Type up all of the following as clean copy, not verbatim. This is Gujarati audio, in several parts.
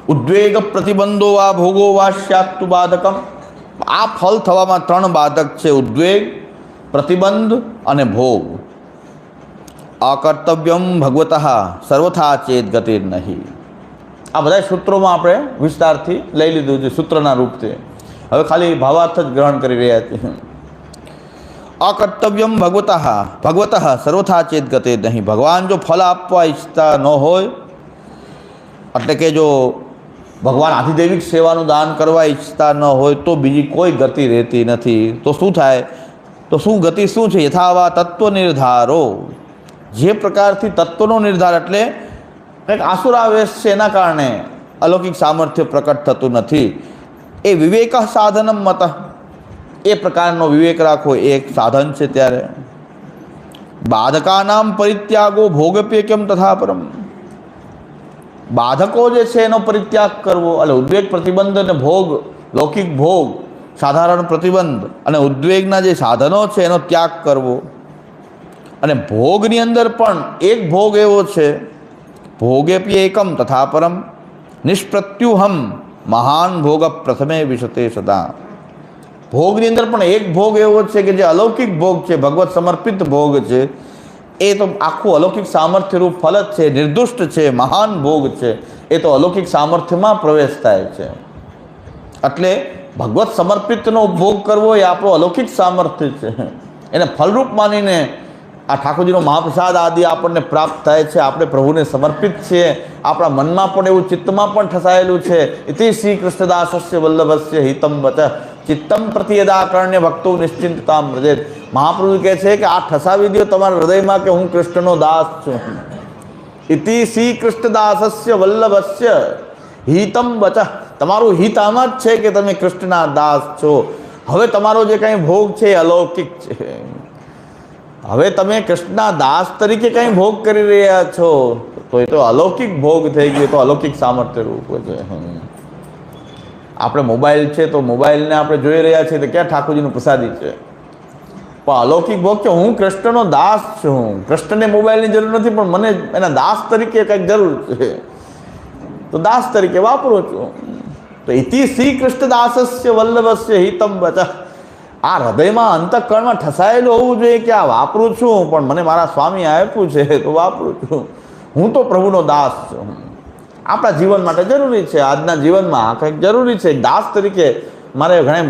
ઉદ્વેગ પ્રતિબંધો વા ભોગો વા સ્યાત્તુ બાધકમ. આ ફલ થવામાં ત્રણ બાધક છે: ઉદ્વેગ, પ્રતિબંધ અને ભોગ. અકર્તવ્યમ ભગવતઃ સર્વથા ચેત ગતિર નહીં. આ બધા સૂત્રોમાં આપણે વિસ્તારથી લઈ લીધું છે સૂત્રના રૂપથી. હવે ખાલી ભાવાર્થ જ ગ્રહણ કરી રહ્યા છીએ. અકર્તવ્યમ ભગવતઃ સર્વથા ચેત ગતિર નહીં. ભગવાન જો ફલ આપવા ઈચ્છતા ન હોય, એટલે કે જો ભગવાન આધિદૈવિક સેવાનું દાન કરવા ઈચ્છતા ન હોય તો બીજી કોઈ ગતિ રહેતી નથી. તો શું થાય? તો શું ગતિ શું છે? યથાવા તત્વ નિર્ધારો. જે પ્રકારથી તત્વનો નિર્ધાર, એટલે કંઈક આસુરાવેશ છે એના કારણે અલૌકિક સામર્થ્ય પ્રકટ થતું નથી. એ વિવેક સાધનમ મત, એ પ્રકારનો વિવેક રાખવો એ એક સાધન છે. ત્યારે બાધકાનામ પરિત્યાગો ભોગપ્ય કેમ તથા પરમ. બાધકો જે છે એનો પરિત્યાગ કરવો, એટલે ઉદ્વેગ, પ્રતિબંધ અને ભોગ, લૌકિક ભોગ, સાધારણ પ્રતિબંધ અને ઉદ્વેગના જે સાધનો છે એનો ત્યાગ કરવો. અને ભોગની અંદર પણ એક ભોગ એવો છે, ભોગેપી એકમ તથા પરમ નિષ્પ્રત્યુહમ મહાન ભોગ પ્રથમે વિશતે સદા. ભોગની અંદર પણ એક ભોગ એવો છે કે જે અલૌકિક ભોગ છે, ભગવત સમર્પિત ભોગ છે. એ તો આખું અલૌકિક સામર્થ્યરૂપ ફલ જ છે, નિર્દુષ્ટ છે, મહાન ભોગ છે. એ તો અલૌકિક સામર્થ્યમાં પ્રવેશ થાય છે. એટલે ભગવત સમર્પિતનો ભોગ કરવો એ આપણો અલૌકિક સામર્થ્ય છે. એને ફલરૂપ માનીને આ ઠાકોરજીનો મહાપ્રસાદ આદિ આપણને પ્રાપ્ત થાય છે. આપણે પ્રભુને સમર્પિત છીએ. આપણા મનમાં પણ એવું, ચિત્તમાં પણ ઠસાયેલું છે. ઇતિ શ્રી કૃષ્ણદાસસ્ય વલ્લભસ્ય હિતમ વચ ચિત્તમ પ્રતિયદાકરણ્ય ભક્તો નિશ્ચિંતતામ વ્રજેત. મહાપ્રભુ કહે છે કે આ ઠસાવી દો તમારા હૃદયમાં કે હું કૃષ્ણનો દાસ છું. ઇતિ શ્રી કૃષ્ણદાસસ્ય વલ્લભસ્ય હિતમ વચ. તમારું હિત આમાં જ છે કે તમે કૃષ્ણના દાસ છો. હવે તમારો જે કંઈ ભોગ છે એ અલૌકિક છે. હવે તમે કૃષ્ણના દાસ તરીકે કંઈ ભોગ કરી રહ્યા છો તો એ તો અલૌકિક ભોગ થઈ ગયો, તો અલૌકિક સામર્થ્ય રૂપ છે. આપણે મોબાઈલ છે તો મોબાઈલને આપણે જોઈ રહ્યા છીએ તો ક્યાં ઠાકોરજીનું પ્રસાદી છે, પણ અલૌકિક ભોગ કે હું કૃષ્ણનો દાસ છું. કૃષ્ણને મોબાઈલની જરૂર નથી, પણ મને એના દાસ તરીકે કંઈક જરૂર છે, તો દાસ તરીકે વાપરું છું. તો ઇતિ શ્રી કૃષ્ણ દાસસ્ય વલ્લભસ્ય હિતમ વચ. આ હૃદયમાં અંતઃકરણમાં ઠસાયેલું હોવું જોઈએ કે આ વાપરું છું, પણ મને મારા સ્વામી આપ્યું છે તો વાપરું છું. હું તો પ્રભુનો દાસ છું. આપણા જીવન માટે જરૂરી છે, આજના જીવનમાં આ કંઈક જરૂરી છે. દાસ તરીકે મારે ઘણા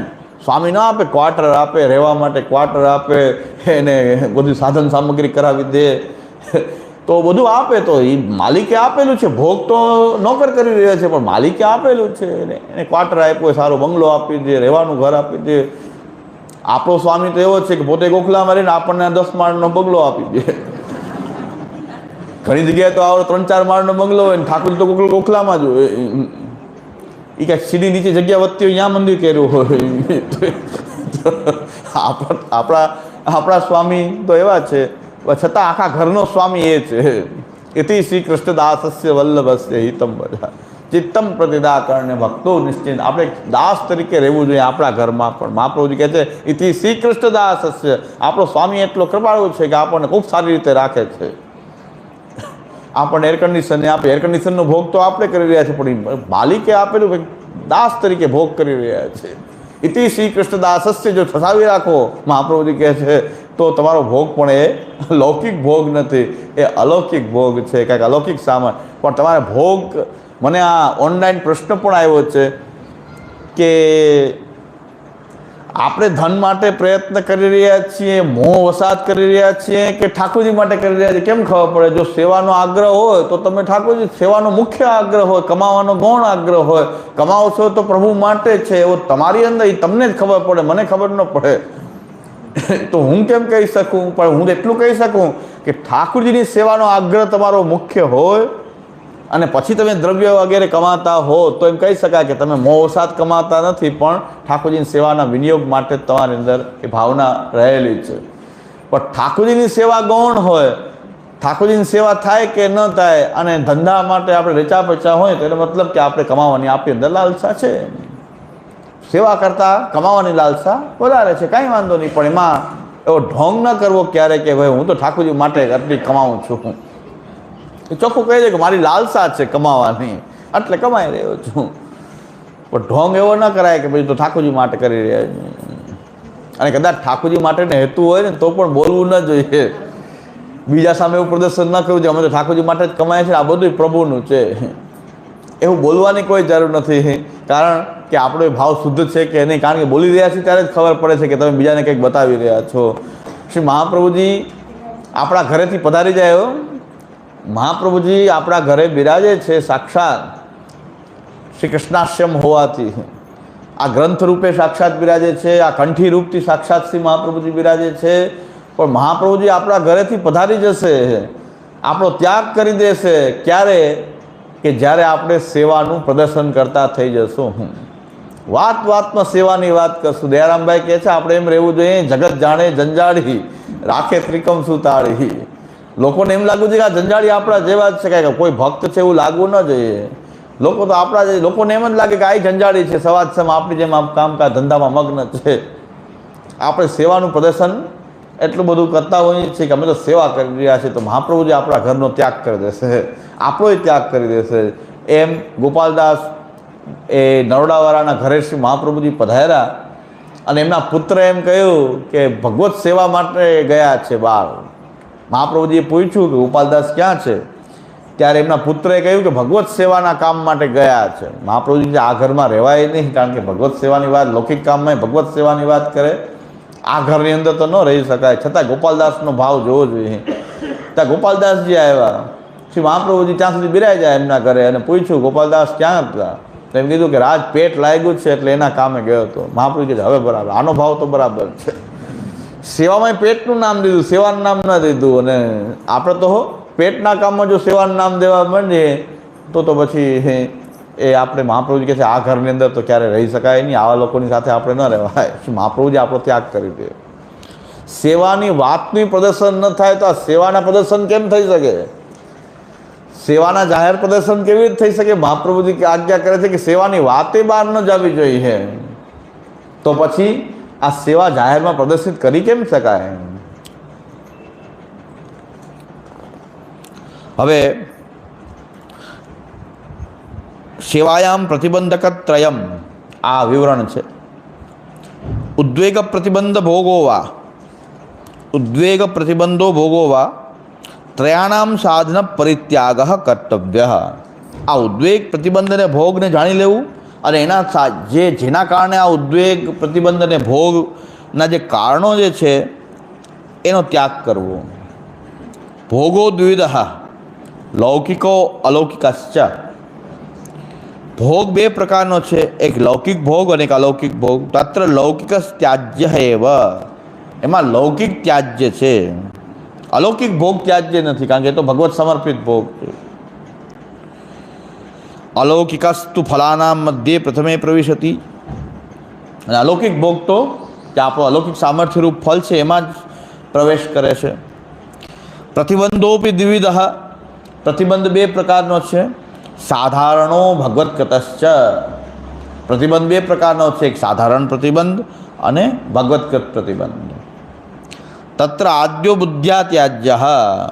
સ્વામી ન આપે, ક્વાર્ટર આપે, રહેવા માટે ક્વાર્ટર આપે, એને બધી સાધન સામગ્રી કરાવી દે, તો બધું આપે. તો એ માલિકે આપેલું છે. ભોગ તો નોકર કરી રહ્યા છે, પણ માલિકે આપેલું છે. એને ક્વાર્ટર આપ્યો, સારો બંગલો આપી દે, રહેવાનું ઘર આપી દે. આપણો સ્વામી તો એવો છે કે પોતે ગોખલામાં રહીને આપણને 10 માળનો બંગલો આપી દે. ઘણી જગ્યાએ તો આવો 3-4 માળનો બંગલો હોય ને ઠાકોર તો ગોખલામાં જ હોય. એ કાંઈક સીડી નીચે જગ્યા વધતી હોય ત્યાં મંદિર કર્યું હોય. આપણા સ્વામી તો એવા છે, છતાં આખા ઘરનો સ્વામી એ છે. ઇતિ શ્રી કૃષ્ણદાસસ્ય વલ્લભસ્ય હિતમ બધા ચિત્તમ પ્રતિદાકરણ્ય ભક્તો નિશ્ચિંત. આપણે દાસ તરીકે રહેવું જોઈએ આપણા ઘરમાં પણ. મહાપ્રભુજી કહે છે ઇતિ શ્રી કૃષ્ણદાસસ્ય. આપણો સ્વામી એટલો કૃપાળુ છે કે આપણને ખૂબ સારી રીતે રાખે છે. આપણને એર કન્ડિશન આપે, એર કન્ડિશનનો ભોગ તો આપણે કરી રહ્યા છીએ, પણ માલિકે આપેલું દાસ તરીકે ભોગ કરી રહ્યા છે. ઇતિ શ્રી કૃષ્ણદાસસ્ય જો ઠસાવી રાખો, મહાપ્રભુજી કહે છે, તો તમારો ભોગ પણ એ લૌકિક ભોગ નથી, એ અલૌકિક ભોગ છે, કંઈક અલૌકિક સામાન. પણ તમારે ભોગ, મને આ ઓનલાઈન પ્રશ્ન પણ આવ્યો છે કે આપણે ધન માટે પ્રયત્ન કરી રહ્યા છીએ, મોહ વસાત કરી રહ્યા છીએ કે ઠાકોરજી માટે કરી રહ્યા છીએ, કેમ ખબર પડે? જો સેવાનો આગ્રહ હોય તો તમે ઠાકોરજી, સેવાનો મુખ્ય આગ્રહ હોય, કમાવાનો ગૌણ આગ્રહ હોય, કમાવો છો તો પ્રભુ માટે છે, એવો તમારી અંદર તમને જ ખબર પડે, મને ખબર ન પડે. તો હું કેમ કહી શકું? પણ હું એટલું કહી શકું કે ઠાકોરજીની સેવાનો આગ્રહ તમારો મુખ્ય હોય અને પછી તમે દ્રવ્ય વગેરે કમાતા હો તો એમ કહી શકાય કે તમે મોહસાત કમાતા નથી, પણ ઠાકોરજીની સેવાના વિનિયોગ માટે તમારી અંદર એ ભાવના રહેલી છે. પણ ઠાકોરજીની સેવા ગૌણ હોય, ઠાકોરજીની સેવા થાય કે ન થાય અને ધંધા માટે આપણે રેચા પચા હોય તો એનો મતલબ કે આપણે કમાવાની આપણી અંદર લાલસા છે. સેવા કરતાં કમાવાની લાલસા વધારે છે, કાંઈ વાંધો નહીં. પણ એમાં એવો ઢોંગ ન કરવો ક્યારે કે ભાઈ હું તો ઠાકોરજી માટે આટલી કમાઉં છું. એ ચોખ્ખું કહી દે કે મારી લાલસા છે કમાવાની, એટલે કમાઈ રહ્યો છું. પણ ઢોંગ એવો ન કરાય કે પછી તો ઠાકોરજી માટે કરી રહ્યા છે. અને કદાચ ઠાકોરજી માટેનો હેતુ હોય ને તો પણ બોલવું ન જોઈએ. બીજા સામે એવું પ્રદર્શન ન કરવું જોઈએ અમે તો ઠાકોરજી માટે જ કમાય છે, આ બધું પ્રભુનું છે, એવું બોલવાની કોઈ જરૂર નથી. કારણ કે આપણો ભાવ શુદ્ધ છે કે નહીં, કારણ કે બોલી રહ્યા છીએ ત્યારે જ ખબર પડે છે કે તમે બીજાને કંઈક બતાવી રહ્યા છો. શ્રી મહાપ્રભુજી આપણા ઘરેથી પધારી જાય. મહાપ્રભુજી આપણા ઘરે બિરાજે છે સાક્ષાત શ્રી કૃષ્ણાશ્રમ હોવાથી. આ ગ્રંથ રૂપે સાક્ષાત બિરાજે છે, આ કંઠી રૂપથી સાક્ષાત શ્રી મહાપ્રભુજી બિરાજે છે. પણ મહાપ્રભુજી આપણા ઘરેથી પધારી જશે, આપણો ત્યાગ કરી દેશે. ક્યારે? કે જ્યારે આપણે સેવાનું પ્રદર્શન કરતા થઈ જશું. વાત વાતમાં સેવાની વાત કરશું. દયારામભાઈ કહે છે આપણે એમ રહેવું જોઈએ, જગત જાણે જંજાળી રાખે ત્રિકમ સુતાળી. લોકોને એમ લાગવું જોઈએ કે આ જંજાળી આપણા જેવા જ છે, કે કોઈ ભક્ત છે એવું લાગવું ન જોઈએ. લોકો તો આપણા લોકોને એમ જ લાગે કે આ જંજાળી છે, સવાજ સમ આપણી જેમ કામકાજ ધંધામાં મગ્ન છે. આપણે સેવાનું પ્રદર્શન એટલું બધું કરતા હોઈએ છીએ કે અમે તો સેવા કરી રહ્યા છીએ, તો મહાપ્રભુજી આપણા ઘરનો ત્યાગ કરી દેશે, આપણોય ત્યાગ કરી દેશે. એમ ગોપાલદાસ એ નરોડાવાળાના ઘરે શ્રી મહાપ્રભુજી પધાર્યા અને એમના પુત્ર એમ કહ્યું કે ભગવત સેવા માટે ગયા છે બહાર. મહાપ્રભુજીએ પૂછ્યું કે ગોપાલદાસ ક્યાં છે? ત્યારે એમના પુત્રએ કહ્યું કે ભગવત સેવાના કામ માટે ગયા છે. મહાપ્રભુજી આ ઘરમાં રહેવાય નહીં, કારણ કે ભગવત સેવાની વાત, લૌકિક કામમાં ભગવત સેવાની વાત કરે, આ ઘરની અંદર તો ન રહી શકાય. છતાં ગોપાલદાસનો ભાવ જોવો જોઈએ. ત્યાં ગોપાલદાસજી આવ્યા, શ્રી મહાપ્રભુજી ત્યાં સુધી બિરાઈ જાય એમના ઘરે અને પૂછ્યું ગોપાલદાસ ક્યાં હતા? તો એમ કીધું કે રાજ પેટ લાગ્યું છે એટલે એના કામે ગયો હતો. મહાપ્રભુજી કીધું હવે બરાબર, આનો ભાવ તો બરાબર છે. સેવામાં પેટનું નામ દીધું, સેવાનું નામ ન દીધું. અને આપણે તો પેટના કામમાં જો સેવાનું નામ દેવા માંડીએ તો પછી એ આપણે મહાપ્રભુજી કહે છે આ ઘરની અંદર તો ક્યારે રહી શકાય નહીં, આવા લોકોની સાથે આપણે ન રહેવાય. મહાપ્રભુજી આપણો ત્યાગ કરી દે. સેવાની વાતનું પ્રદર્શન ન થાય તો આ સેવાના પ્રદર્શન કેમ થઈ શકે? સેવાના જાહેર પ્રદર્શન કેવી રીતે થઈ શકે? મહાપ્રભુજી આજ્ઞા કરે છે કે સેવાની વાતે બહાર ન જવી જોઈએ. તો પછી આ સેવા જાહેરમાં પ્રદર્શિત કરી કેમ શકાય? હવે સેવાયામ પ્રતિબંધકત્રયમ આ વિવરણ છે. ઉદ્વેગ પ્રતિબંધ ભોગોવા, ઉદ્વેગ પ્રતિબંધો ભોગોવા ત્રયાણામ સાધન પરિત્યાગ કર્તવ્ય. આ ઉદ્વેગ પ્રતિબંધ અને ભોગને જાણી લેવું અને એના જેના કારણે આ ઉદ્વેગ પ્રતિબંધ અને ભોગના જે કારણો જે છે એનો ત્યાગ કરવો. ભોગો દ્વિવિધ લૌકિકો અલૌકિકશ્ચ. ભોગ બે પ્રકારનો છે, એક લૌકિક ભોગ અને એક અલૌકિક ભોગ. તત્ર લૌકિક ત્યાજ્ય એવ, એમાં લૌકિક ત્યાજ્ય છે, અલૌકિક ભોગ ત્યાજ્ય નથી, કારણ કે એ તો ભગવત સમર્પિત ભોગ છે. અલૌકિકસ્તુ ફલાનામ મધ્યે પ્રથમે પ્રવિશતિ. અને અલૌકિક ભોગ તો જે આપણો અલૌકિક સામર્થ્યરૂપ ફલ છે એમાં જ પ્રવેશ કરે છે. પ્રતિબંધોપી દ્વિવિધ, પ્રતિબંધ બે પ્રકારનો છે. સાધારણો ભગવત્કૃતશ્ચ. પ્રતિબંધ બે પ્રકારનો છે, એક સાધારણ પ્રતિબંધ અને ભગવત્કૃત પ્રતિબંધ. તત્ર આદ્યો બુદ્ધ્યા ત્યાજ્ય.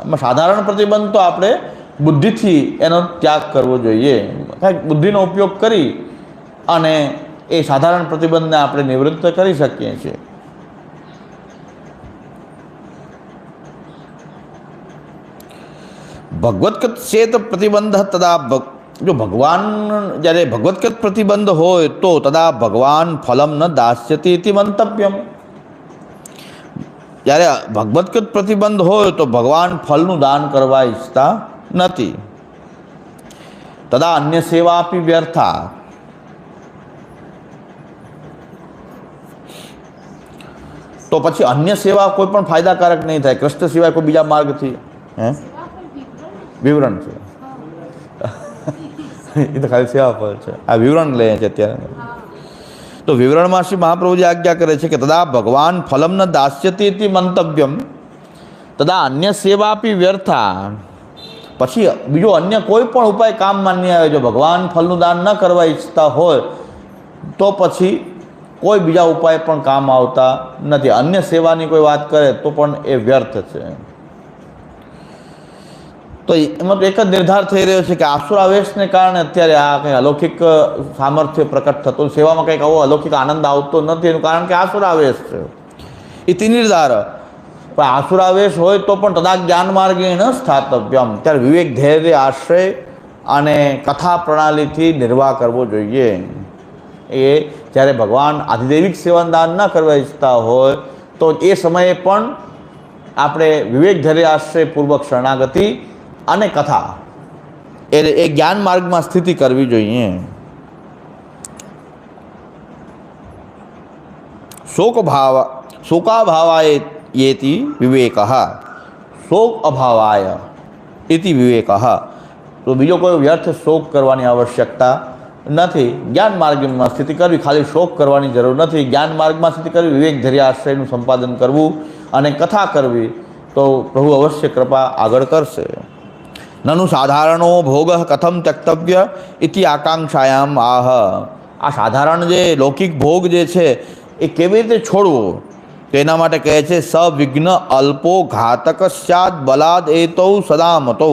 એમાં સાધારણ પ્રતિબંધ તો આપણે બુદ્ધિથી એનો ત્યાગ કરવો જોઈએ, કંઈક બુદ્ધિનો ઉપયોગ કરી અને એ સાધારણ પ્રતિબંધને આપણે નિવૃત્ત કરી શકીએ છીએ. ભગવત્કૃત ચેત પ્રતિબંધ તદા, જો ભગવાન જ્યારે ભગવત્કૃત પ્રતિબંધ હોય તો તદા ભગવાન ફલમ ન દાસ્યતિ ઇતિ મંતવ્યમ. જ્યારે ભગવત્કૃત પ્રતિબંધ હોય તો ભગવાન ફલનું દાન કરવા ઈચ્છતા નથી. તદા અન્ય સેવા આપી વ્યર્થા. તો પછી અન્ય સેવા કોઈ પણ ફાયદાકારક નહીં થાય, કૃષ્ણ સિવાય કોઈ બીજા માર્ગથી. વિવરણ છે એ તો ખાલી સેવા પર છે, આ વિવરણ લે છે અત્યારે. તો વિવરણમાં શ્રી મહાપ્રભુજી આજ્ઞા કરે છે કે તદા ભગવાન ફલમ ન દાસ્યતિ ઇતિ મંતવ્યમ તદા અન્ય સેવા આપી વ્યર્થા. પછી બીજો અન્ય કોઈ પણ ઉપાય કામ માન્ય આવે, જો ભગવાન ફલનું દાન ન કરવા ઈચ્છતા હોય તો પછી કોઈ બીજા ઉપાય પણ કામ આવતા નથી. અન્ય સેવાની કોઈ વાત કરે તો પણ એ વ્યર્થ છે. તો એમાં તો એક જ નિર્ધાર થઈ રહ્યો છે કે આસુરાવેશને કારણે અત્યારે આ કંઈ અલૌકિક સામર્થ્ય પ્રકટ થતું, સેવામાં કંઈક આવો અલૌકિક આનંદ આવતો નથી, એનું કારણ કે આસુરાવેશ છે. ઇતિ નિર્ધાર. પણ આસુરાવેશ હોય તો પણ તદા જ્ઞાન માર્ગે ન સ્થાતવ્યમ, ત્યારે વિવેક, ધૈર્ય, આશ્રય અને કથા પ્રણાલીથી નિર્વાહ કરવો જોઈએ. એ જ્યારે ભગવાન આધિદૈવિક સેવાદાન ન કરવા ઈચ્છતા હોય તો એ સમયે પણ આપણે વિવેક, ધૈર્ય, આશ્રય પૂર્વક શરણાગતિ અને કથા એ જ્ઞાન માર્ગમાં સ્થિતિ કરવી જોઈએ. શોકાભાવાય યેતિ વિવેક, શોક અભાવાય ઇતિ વિવેક. તો બીજો કોઈ વ્યર્થ શોક કરવાની આવશ્યકતા નથી. જ્ઞાન માર્ગમાં સ્થિતિ કરવી, ખાલી શોક કરવાની જરૂર નથી. જ્ઞાન માર્ગમાં સ્થિતિ કરવી, વિવેક, ધૈર્ય, આશ્રયનું સંપાદન કરવું અને કથા કરવી, તો પ્રભુ અવશ્ય કૃપા આગળ કરશે. નનુ સાધારણો ભોગ કથમ ત્યક્તવ્ય ઇતિ આકાંક્ષાયામ આહ. આ સાધારણ જે લૌકિક ભોગ જે છે એ કેવી રીતે છોડવો, તો એના માટે કહે છે સવિઘ્ન અલ્પો ઘાતક સ્યાદ બલાદ એતૌ સદામતો.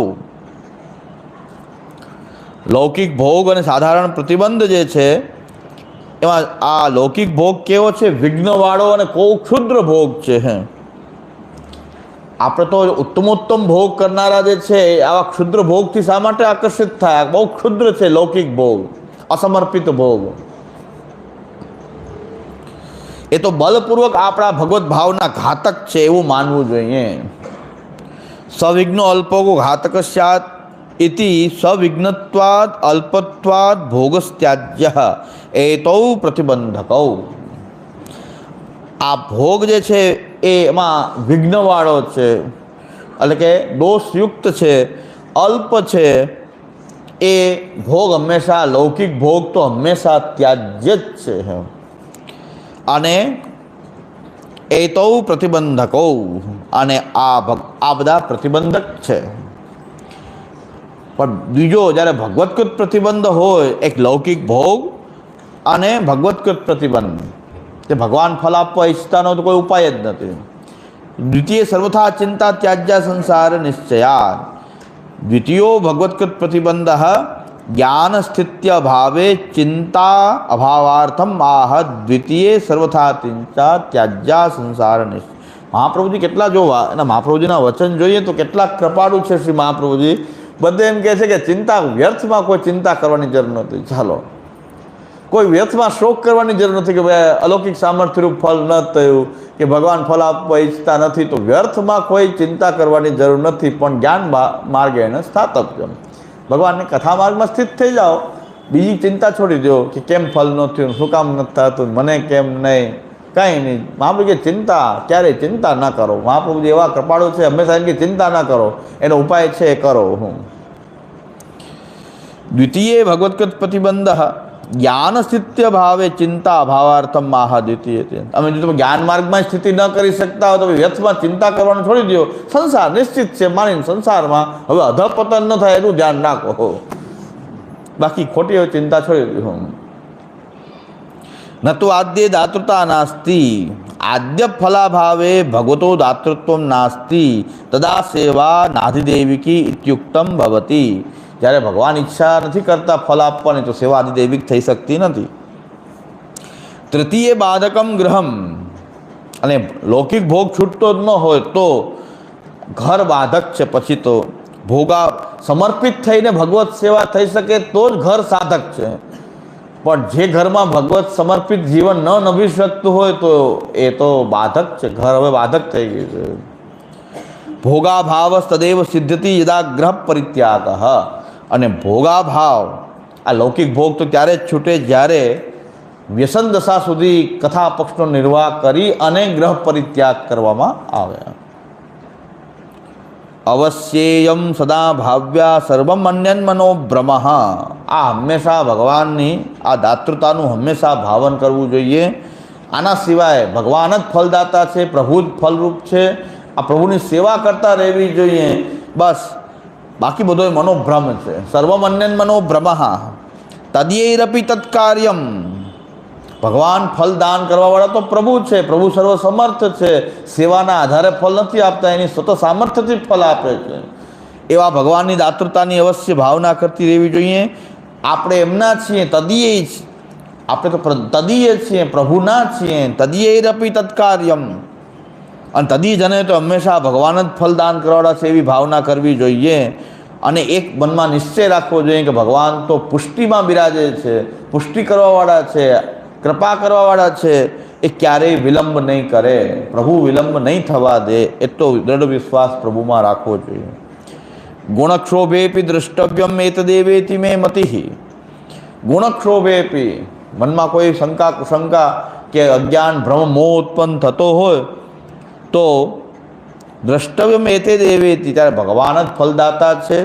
લૌકિક ભોગ અને સાધારણ પ્રતિબંધ જે છે એમાં આ લૌકિક ભોગ કેવો છે? વિઘ્નવાળો અને બહુ ક્ષુદ્ર ભોગ છે. આપણે તો ઉત્તમોત્તમ ભોગ કરનારા જે છે આવા ક્ષુદ્ર ભોગથી શા માટે આકર્ષિત થાય? બહુ ક્ષુદ્ર છે લૌકિક ભોગ, અસમર્પિત ભોગ. એ તો બલપૂર્વક આપણા ભગવત ભાવના ઘાતક છે એવું માનવું જોઈએ. સવિઘ્નો અલ્પો ઘાતક સ્યાત ઇતિ સવિઘ્નત્વાદ અલ્પત્વાદ ભોગસ્ત્યાજ્ય એતૌ પ્રતિબંધકૌ. આ ભોગ જે છે એમાં વિઘ્નવાળો છે, એટલે કે દોષયુક્ત છે, અલ્પ છે. એ ભોગ હંમેશા, લૌકિક ભોગ તો હંમેશા ત્યાજ્ય જ છે. અને એતૌ પ્રતિબંધકો, અને આ બધા પ્રતિબંધક છે. પણ બીજો જ્યારે ભગવત્કૃત પ્રતિબંધ હોય, એક લૌકિક ભોગ અને ભગવત્કૃત પ્રતિબંધ, તે ભગવાન ફલ આપવા ઈચ્છતાનો તો કોઈ ઉપાય જ નથી. દ્વિતીય સર્વથા ચિંતા ત્યાજ્યા સંસાર નિશ્ચયા. દ્વિતીયો ભગવત્કૃત પ્રતિબંધ જ્ઞાન સ્થિત્ય ભાવે ચિંતા અભાવાર્થમ આહ દ્વિતીય સર્વથા ચિંતા ત્યાજ્યા સંસાર નિશ્ચય. મહાપ્રભુજી કેટલા જોવા, અને મહાપ્રભુજીના વચન જોઈએ તો કેટલા કૃપાળુ છે શ્રી મહાપ્રભુજી. બધે એમ કહે છે કે ચિંતા, વ્યર્થમાં કોઈ ચિંતા કરવાની જરૂર નથી. ચાલો, કોઈ વ્યર્થમાં શોક કરવાની જરૂર નથી કે ભાઈ અલૌકિક સામર્થ્યરૂપ ફળ ન થયું, કે ભગવાન ફલ આપવા ઈચ્છતા નથી, તો વ્યર્થમાં કોઈ ચિંતા કરવાની જરૂર નથી. પણ જ્ઞાન માર્ગે એને સ્થાતવ્ય, ભગવાનની કથા માર્ગમાં સ્થિત થઈ જાઓ. બીજી ચિંતા છોડી દો કે કેમ ફલ ન થયું, શું કામ નથી થતું, મને કેમ નહીં, કાંઈ નહીં. મહાપ્રભુ કે ચિંતા, ક્યારેય ચિંતા ના કરો. મહાપ્રભુજી એવા કૃપાળુ છે, હંમેશા એમ કે ચિંતા ના કરો, એનો ઉપાય છે એ કરો. દ્વિતીય ભગવત્કૃત પ્રતિબંધ જ્ઞાન સ્થિત્ય ભાવે ચિંતા અભાવાર્થમ આહ દ્વિતીય. અમે જો તમે જ્ઞાન માર્ગમાં સ્થિતિ ન કરી શકતા હો તો વ્યર્થમાં ચિંતા કરવાનું છોડી દો. સંસાર નિશ્ચિત છે માનીને સંસારમાં હવે અધપતન ન થાય એનું ધ્યાન રાખો, બાકી ખોટી હવે ચિંતા છોડી દો. ન તો આદ્ય દાતૃતા નાસ્તિ, આદ્ય ફલાભાવે ભગવતો દાતૃત્વ નાસ્તિ તદા સેવા નાધિદેવિકી ઇત્યુક્તમ ભવતી. જ્યારે ભગવાન ઈચ્છા નથી કરતા ફલ આપવાની તો સેવા આધિદૈવિક થઈ શકતી નથી. તૃતીય બાધકમ ગ્રહમ, અને લૌકિક ભોગ છૂટતો જ ન હોય તો ઘર બાધક છે. પછી તો ભોગા સમર્પિત થઈને ભગવત સેવા થઈ શકે તો જ ઘર સાધક છે. પણ જે ઘરમાં ભગવત સમર્પિત જીવન ન નભી શકતું હોય તો એ તો બાધક છે. ઘર હવે બાધક થઈ ગયું છે. ભોગાભાવ તદેવ સિદ્ધતિ યદા ગ્રહ પરિત્યાગ. અને ભોગાભાવ, આ લૌકિક ભોગ તો ત્યારે જ છૂટે જ્યારે વ્યસન દશા સુધી કથા પક્ષનો નિર્વાહ કરી અને ગ્રહ પરિત્યાગ કરવામાં આવે. અવશ્યેયમ સદા ભાવ્યા સર્વમ અન્યન મનોભ્રમ. આ હંમેશા ભગવાનની આ દાતૃતાનું હંમેશા ભાવન કરવું જોઈએ. આના સિવાય ભગવાન જ ફલદાતા છે, પ્રભુ જ ફલરૂપ છે. આ પ્રભુની સેવા કરતા રહેવી જોઈએ બસ. બાકી બધો મનોભ્રમ છે. સર્વમ અન્યન મનોભ્રમ તદ્યૈરપી તત્કાર્યમ. ભગવાન ફલદાન કરવાવાળા તો પ્રભુ છે, પ્રભુ સર્વ સમર્થ છે. સેવાના આધારે ફલ નથી આપતા, એની સ્વતઃ સામર્થ્યથી ફલ આપે છે. એવા ભગવાનની દાતૃતાની અવશ્ય ભાવના કરતી રહેવી જોઈએ. આપણે એમના છીએ, તદીય આપણે તો તદીય છીએ, પ્રભુના છીએ. તદીયરપી તત્કાર્યમ, અને તદી જને તો હંમેશા ભગવાન જ ફલદાન કરવાના છે એવી ભાવના કરવી જોઈએ. અને એક મનમાં નિશ્ચય રાખવો જોઈએ કે ભગવાન તો પુષ્ટિમાં બિરાજે છે, પુષ્ટિ કરવાવાળા છે, કૃપા કરવાવાળા છે. એ ક્યારેય વિલંબ નહીં કરે, પ્રભુ વિલંબ નહીં થવા દે, એટલો દૃઢ વિશ્વાસ પ્રભુમાં રાખવો જોઈએ. ગુણક્ષોભેપી દ્રષ્ટવ્યમ એતદેવેતિ મે મતિ. ગુણક્ષોભેપી, મનમાં કોઈ શંકા કુશંકા કે અજ્ઞાન ભ્રમ મોહ ઉત્પન્ન થતો હોય તો દ્રષ્ટવ્યમ એતદેવેતિ, ત્યારે ભગવાન જ ફલદાતા છે,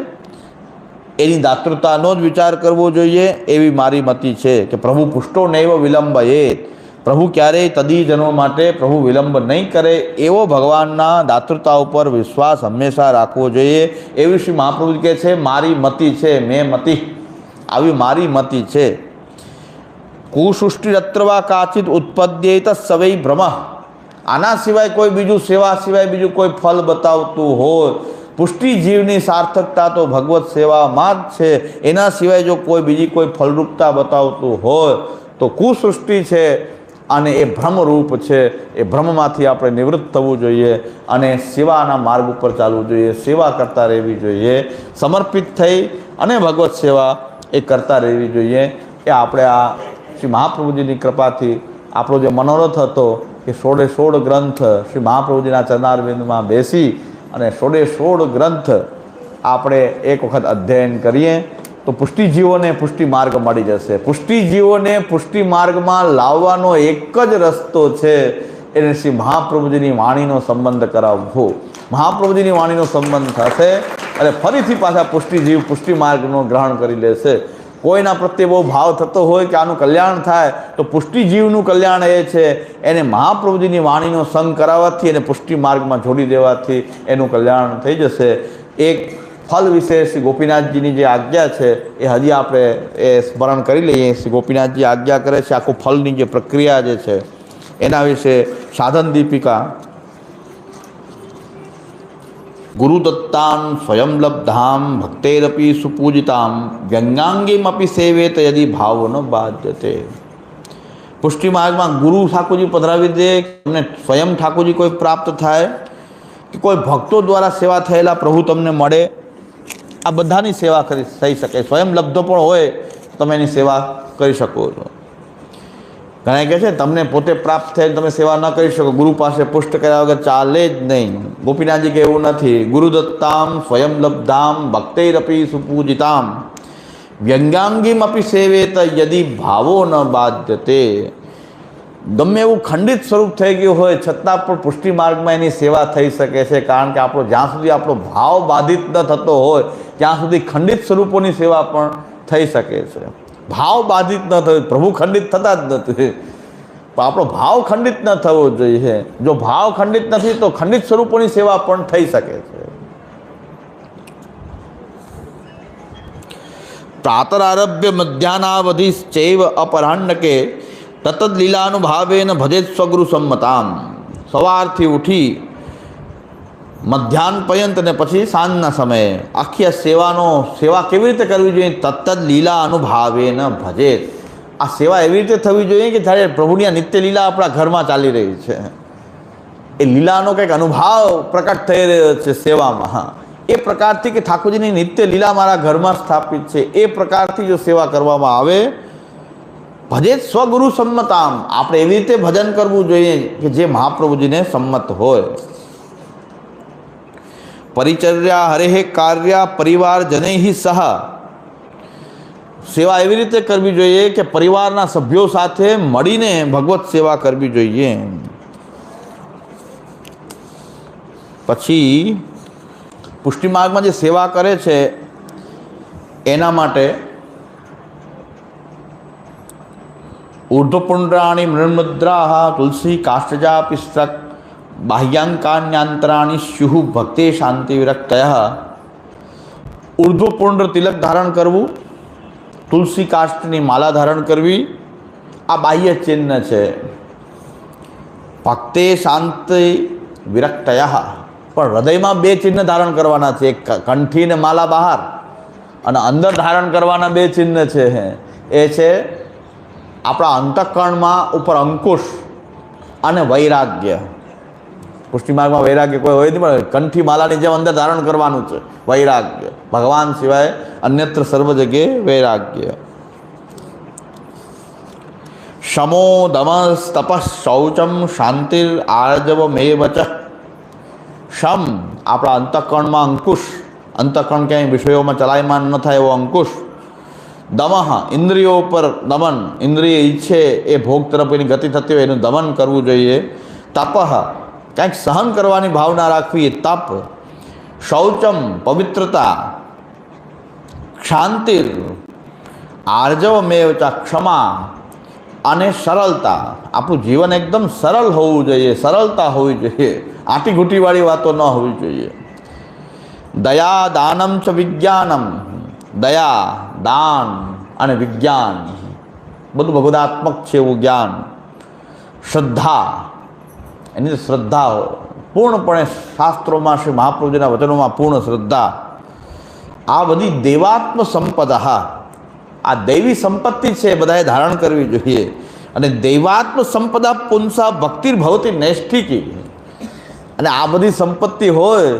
એની દાતૃતાનો જ વિચાર કરવો જોઈએ એવી મારી મતિ છે. કે પ્રભુ પુષ્ટો નૈવ વિલંબયેત, પ્રભુ ક્યારેય તદીજનો માટે પ્રભુ વિલંબ નહીં કરે એવો ભગવાનના દાતૃતા ઉપર વિશ્વાસ હંમેશા રાખવો જોઈએ. એવી શ્રી મહાપ્રભુ કહે છે મારી મતિ છે, મેં મતિ, આવી મારી મતિ છે. કુસૃષ્ટિરત્રવા કાચિત ઉત્પદ્યેત સવૈ ભ્રમ. આના સિવાય કોઈ બીજું, સેવા સિવાય બીજું કોઈ ફલ બતાવતું હોય, પુષ્ટિ જીવની સાર્થકતા તો ભગવત સેવામાં જ છે, એના સિવાય જો કોઈ બીજી કોઈ ફલરૂપતા બતાવતું હોય તો કુસૃષ્ટિ છે અને એ ભ્રમરૂપ છે. એ ભ્રમમાંથી આપણે નિવૃત્ત થવું જોઈએ અને સેવાના માર્ગ ઉપર ચાલવું જોઈએ, સેવા કરતા રહેવી જોઈએ, સમર્પિત થઈ અને ભગવત સેવા એ કરતા રહેવી જોઈએ. એ આપણે આ શ્રી મહાપ્રભુજીની કૃપાથી આપણો જે મનોરથ હતો કે 16 ગ્રંથ શ્રી મહાપ્રભુજીના ચરણારવિંદમાં બેસી અને 16 ગ્રંથ આપણે એક વખત અધ્યયન કરીએ તો પુષ્ટિજીવોને પુષ્ટિ માર્ગ મળી જશે. પુષ્ટિજીવોને પુષ્ટિ માર્ગમાં લાવવાનો એક જ રસ્તો છે, એને શ્રી મહાપ્રભુજીની વાણીનો સંબંધ કરાવવો. મહાપ્રભુજીની વાણીનો સંબંધ થશે અને ફરીથી પાછા પુષ્ટિજીવ પુષ્ટિ માર્ગનો ગ્રહણ કરી લેશે. કોઈના પ્રત્યે બહુ ભાવ થતો હોય કે આનું કલ્યાણ થાય તો પુષ્ટિજીવનું કલ્યાણ એ છે, એને મહાપ્રભુજીની વાણીનો સંગ કરાવવાથી અને પુષ્ટિ માર્ગમાં જોડી દેવાથી એનું કલ્યાણ થઈ જશે. એક ફલ વિશે શ્રી ગોપીનાથજીની જે આજ્ઞા છે એ હજી આપણે એ સ્મરણ કરી લઈએ. શ્રી ગોપીનાથજી આજ્ઞા કરે છે આખું ફલની જે પ્રક્રિયા જે છે એના વિશે. સાધન દીપિકા. ગુરુદત્તાન સ્વયં લબ્ધામ ભક્તેરપી સુપૂજિતામ વ્યંગાંગીમપી સેવેત યદિ ભાવો ન બાધ્યતે. પુષ્ટિ માર્ગમાં ગુરુ ઠાકોરજી પધરાવી દે, તમને સ્વયં ઠાકોરજી કોઈ પ્રાપ્ત થાય કે કોઈ ભક્તો દ્વારા સેવા થયેલા પ્રભુ તમને મળે, આ બધાની સેવા થઈ શકે. સ્વયં લબ્ધ પણ હોય તમે એની સેવા કરી શકો છો. ઘણા કહે છે તમને પોતે પ્રાપ્ત થયેલ તમે સેવા ન કરી શકો, ગુરુ પાસે પુષ્ટ કર્યા વગર ચાલે જ નહીં. ગોપીનાથજી કે એવું નથી. ગુરુદત્તામ સ્વયં લબ્ધામ ભક્તૈરપી સુપૂજિતામ વ્યંગાંગીમ અપી સેવેત યદિ ભાવો ન બાધ્યતે. ગમે એવું ખંડિત સ્વરૂપ થઈ ગયું હોય છતાં પણ પુષ્ટિ માર્ગમાં એની સેવા થઈ શકે છે. કારણ કે આપણો જ્યાં સુધી આપણો ભાવ બાધિત ન થતો હોય ત્યાં સુધી ખંડિત સ્વરૂપોની સેવા પણ થઈ શકે છે. ભાવ બાધિત ન થયો, પ્રભુ ખંડિત થતા જ નથી, પણ આપણો ભાવ ખંડિત ન થવો જોઈએ. જો ભાવ ખંડિત નથી તો ખંડિત સ્વરૂપોની સેવા પણ થઈ શકે છે. પ્રાતરારભ્ય મધ્યાનાવધિશ્ચૈવ અપરાહ્નકે તત્ત લીલાનુભાવેન ભજેત સ્વગુરુ સંમતામ. સવારથી ઉઠી મધ્યાહન પર્યંત ને પછી સાંજના સમયે આખી સેવા કેવી રીતે કરવી જોઈએ? તત્ત લીલા અનુભાવેન ભજેત. આ સેવા એવી રીતે થવી જોઈએ કે જ્યારે પ્રભુની આ નિત્ય લીલા આપણા ઘરમાં ચાલી રહી છે, એ લીલાનો કંઈક અનુભાવ પ્રકટ થઈ રહ્યો છે સેવામાં. એ પ્રકારથી કે ઠાકોરજીની નિત્ય લીલા મારા ઘરમાં સ્થાપિત છે, એ પ્રકારથી જો સેવા કરવામાં આવે ભજેત સ્વગુરુ સંમતામ. આપણે એવી રીતે ભજન કરવું જોઈએ કે જે મહાપ્રભુજીને સંમત હોય. પરિચર્યા હરે કાર્યા પરિવારજનૈ સહ. સેવા એવી રીતે કરવી જોઈએ કે પરિવારના સભ્યો સાથે મળીને ભગવત સેવા કરવી જોઈએ. પછી પુષ્ટિ માર્ગમાં જે સેવા કરે છે એના માટે ઊર્ધ્વપુંડ્રાણી મૃન્મુદ્રાહ તુલસી કાષ્ટજા પિસ્તક બાહ્યાંકાન્યાંતરાણી સ્યુઃ ભક્તે શાંતિ વિરક્તય. ઊર્ધ્વપુંડ તિલક ધારણ કરવું, તુલસી કાષ્ટની માલા ધારણ કરવી, આ બાહ્ય ચિહ્ન છે. ભક્તે શાંતિ વિરક્તય. પણ હૃદયમાં બે ચિહ્ન ધારણ કરવાના છે, એક કંઠી ને માલા બહાર, અને અંદર ધારણ કરવાના બે ચિહ્ન છે. એ છે આપણા અંતઃકરણમાં ઉપર અંકુશ અને વૈરાગ્ય. પુષ્ટિ માર્ગમાં વૈરાગ્ય કોઈ હોય નહીં, પણ કંઠી માલાની જેમ અંદર ધારણ કરવાનું છે વૈરાગ્ય. ભગવાન સિવાય અન્યત્ર સર્વ જગ્યાએ વૈરાગ્ય. શમો દમસ તપસ શૌચમ શાંતિર આર્જવ મેવ ચ. શમ આપણા અંતઃકરણમાં અંકુશ, અંતઃકરણ ક્યાંય વિષયોમાં ચલાયમાન ન થાય એવો અંકુશ. દમઃ ઇન્દ્રિયો પર દમન, ઇન્દ્રિય ઈચ્છે એ ભોગ તરફ એની ગતિ થતી હોય એનું દમન કરવું જોઈએ. તપઃ કંઈક સહન કરવાની ભાવના રાખવી એ તપ. શૌચમ પવિત્રતા, શાંતિર આર્જવ મેવ ચ ક્ષમા અને સરળતા. આપણું જીવન એકદમ સરળ હોવું જોઈએ, સરળતા હોવી જોઈએ, આંટીઘૂંટીવાળી વાતો ન હોવી જોઈએ. દયા દાનમ ચ વિજ્ઞાનમ, દયા દાન અને વિજ્ઞાન બધું ભગવદાત્મક છે એવું જ્ઞાન. શ્રદ્ધા, એની તો શ્રદ્ધા પૂર્ણપણે શાસ્ત્રોમાં શ્રી મહાપ્રભુજીના વચનોમાં પૂર્ણ શ્રદ્ધા. આ બધી દેવાત્મ સંપદા, આ દૈવી સંપત્તિ છે, બધાએ ધારણ કરવી જોઈએ. અને દૈવાત્મ સંપદા પુંસા ભક્તિર્ભવતી નૈષ્ઠિકી. અને આ બધી સંપત્તિ હોય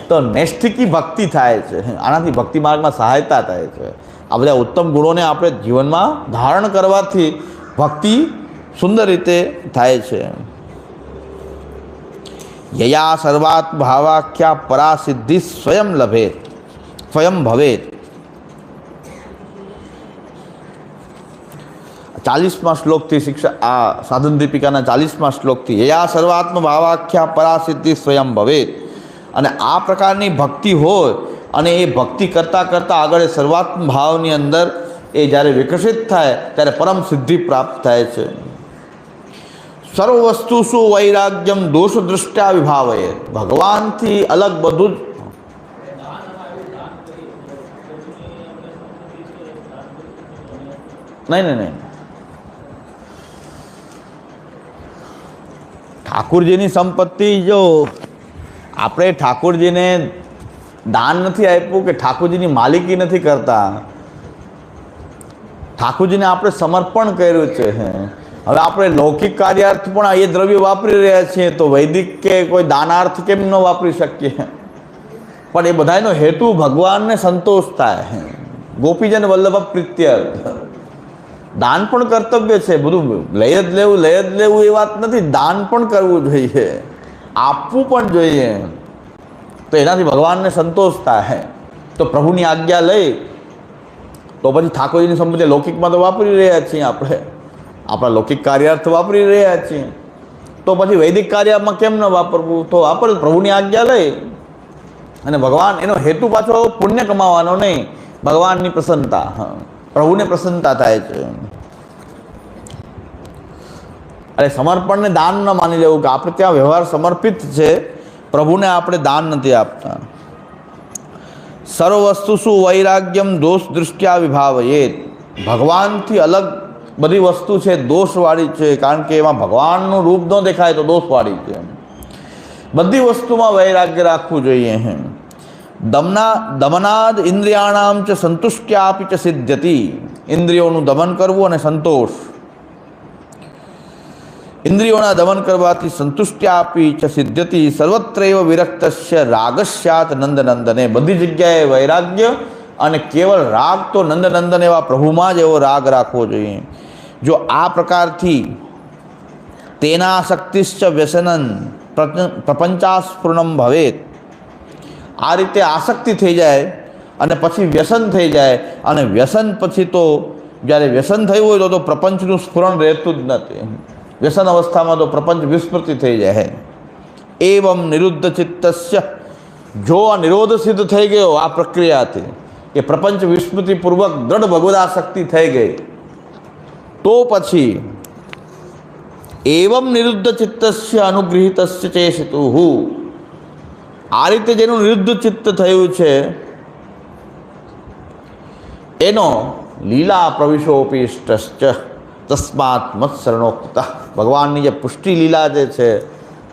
તો નૈષ્ઠિકી ભક્તિ થાય છે. આનાથી ભક્તિ માર્ગમાં સહાયતા થાય છે. આ બધા ઉત્તમ ગુણોને આપણે જીવનમાં ધારણ કરવાથી ભક્તિ સુંદર રીતે થાય છે. યયા સર્વાત્મ ભાવાખ્યા પરાસિદ્ધિ સ્વયં લભેત, સ્વયં ભવેત. 40મા શ્લોકથી શિક્ષા, આ સાધન દીપિકાના 40મા શ્લોકથી યયા સર્વાત્મ ભાવાખ્યા પરાસિદ્ધિ સ્વયં ભવેત. અને આ પ્રકારની ભક્તિ હોય અને એ ભક્તિ કરતાં કરતાં આગળ સર્વાત્મ ભાવની અંદર એ જ્યારે વિકસિત થાય ત્યારે પરમ સિદ્ધિ પ્રાપ્ત થાય છે. સર્વ વસ્તુસુ વૈરાગ્યમ દોષ દૃષ્ટ્યા વિભાવયે. ભગવાનથી અલગ બધું જ નહીં. ઠાકુરજીની સંપત્તિ, જો આપણે ઠાકુરજીને દાન નથી આપ્યું કે ઠાકુરજીની માલિકી નથી કરતા, ઠાકુરજીને આપણે સમર્પણ કર્યું છે. હવે આપણે લૌકિક કાર્યાર્થ પણ એ દ્રવ્ય વાપરી રહ્યા છીએ, તો વૈદિક કે કોઈ દાનાર્થ કેમ ન વાપરી શકીએ? પણ એ બધાનો હેતુ ભગવાનને સંતોષ થાય, ગોપીજન વલ્લભ પ્રીત્યર્થ. દાન પણ કર્તવ્ય છે, બધું લઈ જ લેવું એ વાત નથી. દાન પણ કરવું જોઈએ, આપવું પણ જોઈએ, તો એનાથી ભગવાનને સંતોષ થાય. તો પ્રભુની આજ્ઞા લઈ તો પછી ઠાકોરજીની સંપત્તિ લૌકિકમાં તો વાપરી રહ્યા છીએ, આપણે આપણા લૌકિક કાર્યાર્થ વાપરી રહ્યા છીએ, તો પછી વૈદિક કાર્યમાં કેમ ન વાપરવું? તો વાપર. પ્રભુની આજ્ઞા લઈ અને ભગવાન, એનો હેતુ પાછો પુણ્ય કમાવાનો નહીં, ભગવાનની પ્રસન્નતા, પ્રભુને પ્રસન્નતા થાય છે. અરે સમર્પણને દાન ન માની લેવું કે આપણે ત્યાં વ્યવહાર સમર્પિત છે, પ્રભુને આપણે દાન નથી આપતા. સર્વ વસ્તુ શું વૈરાગ્યમ દોષ દૃષ્ટ્યા વિભાવયેત. ભગવાનથી અલગ બધી વસ્તુ છે દોષવાળી છે, કારણ કે એમાં ભગવાનનું રૂપ ન દેખાય તો દોષવાળી છે. બધી વસ્તુમાં વૈરાગ્ય રાખવું જોઈએ. દમનાદ ઇન્દ્રિયાણામ ચ સંતુષ્ટ્યાપી ચ સિદ્ધ્યતિ. ઇન્દ્રિયોનું દમન કરવું અને સંતોષ. ઇન્દ્રિયોના દમન કરવાથી સંતુષ્ટ્યાપી ચ સિદ્ધ્યતિ. સર્વત્રૈવ વિરક્તસ્ય રાગસ્યાત નંદનંદને. બધી જગ્યાએ વૈરાગ્ય અને કેવળ રાગ તો નંદનંદન એવા પ્રભુમાં જ એવો રાગ રાખવો જોઈએ. જો આ પ્રકારથી તેનાસક્તિશ્ચ વ્યસનન પ્રપંચાસ્ફુરણમ ભવેત. આ રીતે આસક્તિ થઈ જાય અને પછી વ્યસન થઈ જાય, અને વ્યસન પછી તો જ્યારે વ્યસન થયું હોય તો પ્રપંચનું સ્ફુરણ રહેતું જ નથી. વ્યસન અવસ્થામાં તો પ્રપંચ વિસ્મૃતિ થઈ જાય. એવમ નિરુદ્ધ ચિત્તસ્ય. જો આ નિરોધ સિદ્ધ થઈ ગયો આ પ્રક્રિયાથી, કે પ્રપંચ વિસ્મૃતિપૂર્વક દ્રઢ ભગવદાસક્તિ થઈ ગઈ, તો પછી એવમ નિરુદ્ધ ચિત્તસ્ય અનુગૃહિતસ્ય ચેષિતુઃ. આ રીતે જેનું નિરુદ્ધ ચિત્ત થયું છે એનો લીલા પ્રવિશોપિષ્ટશ્ચ તસ્માત મત્સરણોક્ત. ભગવાનની જે પુષ્ટિ લીલા જે છે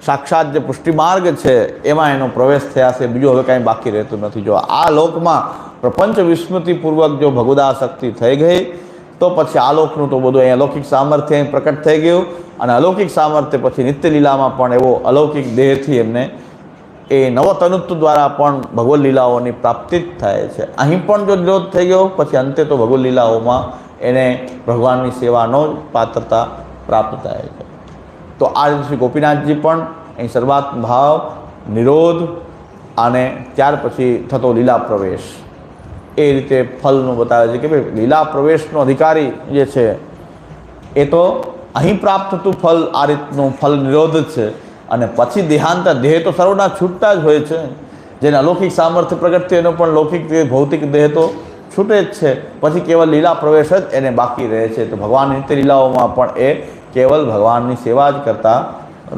સાક્ષાત જે પુષ્ટિ માર્ગ છે એમાં એનો પ્રવેશ થયા છે, બીજું હવે કાંઈ બાકી રહેતું નથી. જો આ લોકમાં પ્રપંચ વિસ્મૃતિપૂર્વક જો ભગવદાસક્તિ થઈ ગઈ તો પછી આલોકનું તો બધું અહીં અલૌકિક સામર્થ્ય અહીં પ્રકટ થઈ ગયું, અને અલૌકિક સામર્થ્ય પછી નિત્ય લીલામાં પણ એવો અલૌકિક દેહથી એમને એ નવતનુત્વ દ્વારા પણ ભગવદ લીલાઓની પ્રાપ્તિ જ થાય છે. અહીં પણ જો નિરોધ થઈ ગયો પછી અંતે તો ભગવદ લીલાઓમાં એને ભગવાનની સેવાનો જ પાત્રતા પ્રાપ્ત થાય છે. તો આ રીતે શ્રી ગોપીનાથજી પણ અહીં સર્વાત્મ ભાવ, નિરોધ અને ત્યાર પછી થતો લીલા પ્રવેશ એ રીતે ફલનું બતાવે છે કે ભાઈ લીલા પ્રવેશનો અધિકારી જે છે એ તો અહીં પ્રાપ્ત થતું ફલ આ રીતનું ફલ નિરોધ જ છે, અને પછી દેહાંતર દેહ તો સર્વના છૂટતા જ હોય છે. જેને અલૌકિક સામર્થ્ય પ્રગટ થયું એનો પણ લૌકિક ભૌતિક દેહ તો છૂટે જ છે, પછી કેવલ લીલા પ્રવેશ જ એને બાકી રહે છે. તો ભગવાન નિત્ય લીલાઓમાં પણ એ કેવલ ભગવાનની સેવા જ કરતા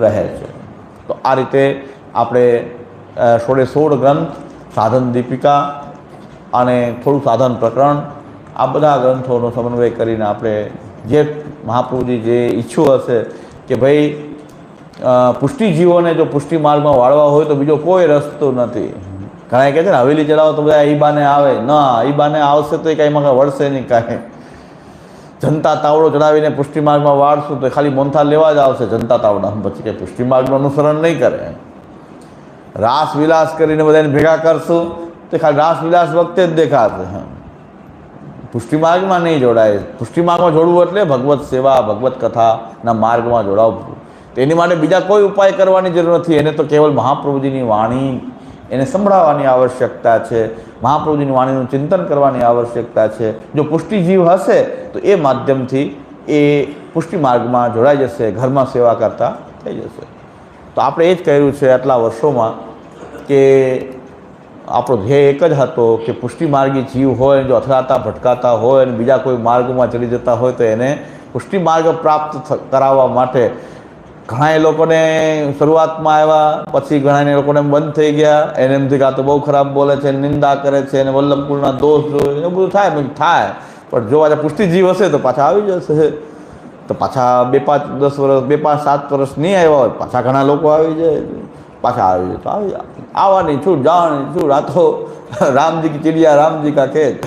રહે છે. તો આ રીતે આપણે 16 ગ્રંથ, સાધન દીપિકા અને થોડું સાધન પ્રકરણ, આ બધા ગ્રંથોનો સમન્વય કરીને આપણે જે મહાપ્રભુજી જે ઈચ્છું હશે કે ભાઈ પુષ્ટિજીવોને જો પુષ્ટિ માર્ગમાં વાળવા હોય તો બીજો કોઈ રસ્તો નથી. ઘણા કહે છે ને હવેલી ચલાવો તો બધા ઈ બાને આવે, ના ઈ બાને આવશે તો એ કાંઈમાં કાંઈ વળશે નહીં કાંઈ. જનતા તાવડો ચડાવીને પુષ્ટિ માર્ગમાં વાળશું તો ખાલી મોનથાળ લેવા જ આવશે જનતા તાવડા, પછી કંઈ પુષ્ટિ માર્ગનું અનુસરણ નહીં કરે. રાસ વિલાસ કરીને બધાને ભેગા કરશું તો ખાલી રાસ વિલાસ વખતે જ દેખાશે, પુષ્ટિ માર્ગમાં નહીં જોડાય. પુષ્ટિ માર્ગમાં જોડવું એટલે ભગવત સેવા, ભગવત કથાના માર્ગમાં જોડાવવું. તેની માટે બીજા કોઈ ઉપાય કરવાની જરૂર નથી. એને તો કેવલ મહાપ્રભુજીની વાણી એને સંભળાવવાની આવશ્યકતા છે, મહાપ્રભુજીની વાણીનું ચિંતન કરવાની આવશ્યકતા છે. જો પુષ્ટિજીવ હશે તો એ માધ્યમથી એ પુષ્ટિ માર્ગમાં જોડાઈ જશે, ઘરમાં સેવા કરતા થઈ જશે. તો આપણે એ જ કહ્યું છે આટલા વર્ષોમાં કે આપણો ધ્યેય એક જ હતો કે પુષ્ટિ માર્ગી જીવ હોય, જો અથડાતા ભટકાતા હોય અને બીજા કોઈ માર્ગમાં ચડી જતા હોય તો એને પુષ્ટિ માર્ગ પ્રાપ્ત કરાવવા માટે ઘણા એ લોકોને શરૂઆતમાં આવ્યા, પછી ઘણા લોકોને બંધ થઈ ગયા. એને એમથી કાં તો બહુ ખરાબ બોલે છે, નિંદા કરે છે, અને વલ્લભકુળના દોષ જોવે, એવું બધું થાય પણ જો આજે પુષ્ટિજીવ હશે તો પાછા આવી જશે. તો પાછા 2-5-10 વર્ષ, 2-5-7 વર્ષ નહીં આવ્યા હોય પાછા ઘણા લોકો આવી જાય, પાછા આવી જાય તો આવી આવવાની છું, જવાની છું. આ તો રામજી કી ચિડિયા રામજી કા ખેત,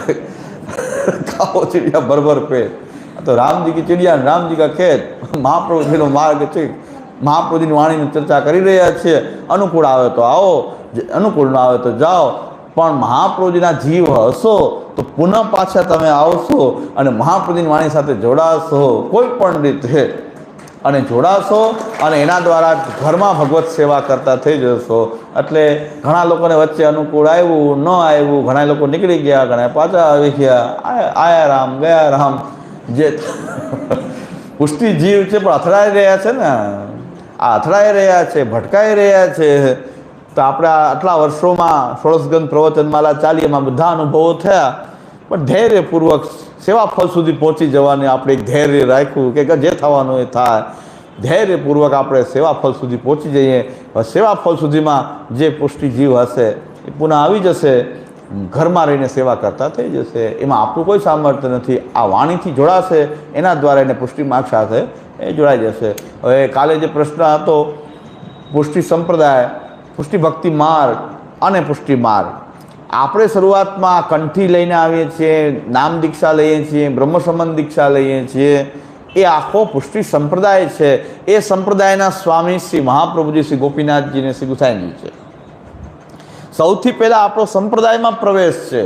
ખાઓ ચિડિયા ભર પેટ. તો રામજી કી ચિડિયા રામજી કા ખેત મહાપ્રભુજીનો માર્ગ છે. મહાપ્રભુજીની વાણીની ચર્ચા કરી રહ્યા છીએ. અનુકૂળ આવે તો આવો, અનુકૂળ ન આવે તો જાઓ, પણ મહાપ્રભુજીના જીવ હશો તો પુનઃ પાછા તમે આવશો અને મહાપ્રભુજીની વાણી સાથે જોડાશો કોઈ પણ રીતે, અને જોડાશો અને એના દ્વારા ઘરમાં ભગવત સેવા કરતા થઈ જશો. એટલે ઘણા લોકોને વચ્ચે અનુકૂળ આવ્યું, ન આવ્યું, ઘણા લોકો નીકળી ગયા, ઘણા પાછા આવી ગયા, આયા રામ ગયા રામ. જે પુષ્ટિ જીવ છે પણ અથડાઈ રહ્યા છે ને, આ અથડાઈ રહ્યા છે, ભટકાઈ રહ્યા છે. તો આપણે આટલા વર્ષોમાં 16 ગ્રંથ પ્રવચનમાલા ચાલી, એમાં બધા અનુભવો થયા, પણ ધૈર્યપૂર્વક સેવા ફળ સુધી પહોંચી જવાની આપણે એક ધૈર્ય રાખ્યું કે જે થવાનું એ થાય. ધૈર્યપૂર્વક આપણે સેવા ફળ સુધી પહોંચી જઈએ. સેવા ફળ સુધીમાં જે પુષ્ટિ જીવ હશે એ પુનઃ આવી જશે, ઘરમાં રહીને સેવા કરતા થઈ જશે. એમાં આપણું કોઈ સામર્થ્ય નથી. આ વાણીથી જોડાશે, એના દ્વારા એને પુષ્ટિ માર્ગ સાથે એ જોડાઈ જશે. હવે કાલે જે પ્રશ્ન હતો પુષ્ટિ સંપ્રદાય, પુષ્ટિ ભક્તિ માર્ગ અને પુષ્ટિ માર્ગ, આપણે શરૂઆતમાં કંઠી લઈને આવીએ છીએ, નામ દીક્ષા લઈએ છીએ, બ્રહ્મ સંબંધ દીક્ષા લઈએ છીએ. એ આખો પુષ્ટિ સંપ્રદાય છે. એ સંપ્રદાયના સ્વામી શ્રી મહાપ્રભુજી, શ્રી ગોપીનાથજી ને શ્રી ગુસાઈજી છે. સૌથી પહેલાં આપણો સંપ્રદાયમાં પ્રવેશ છે,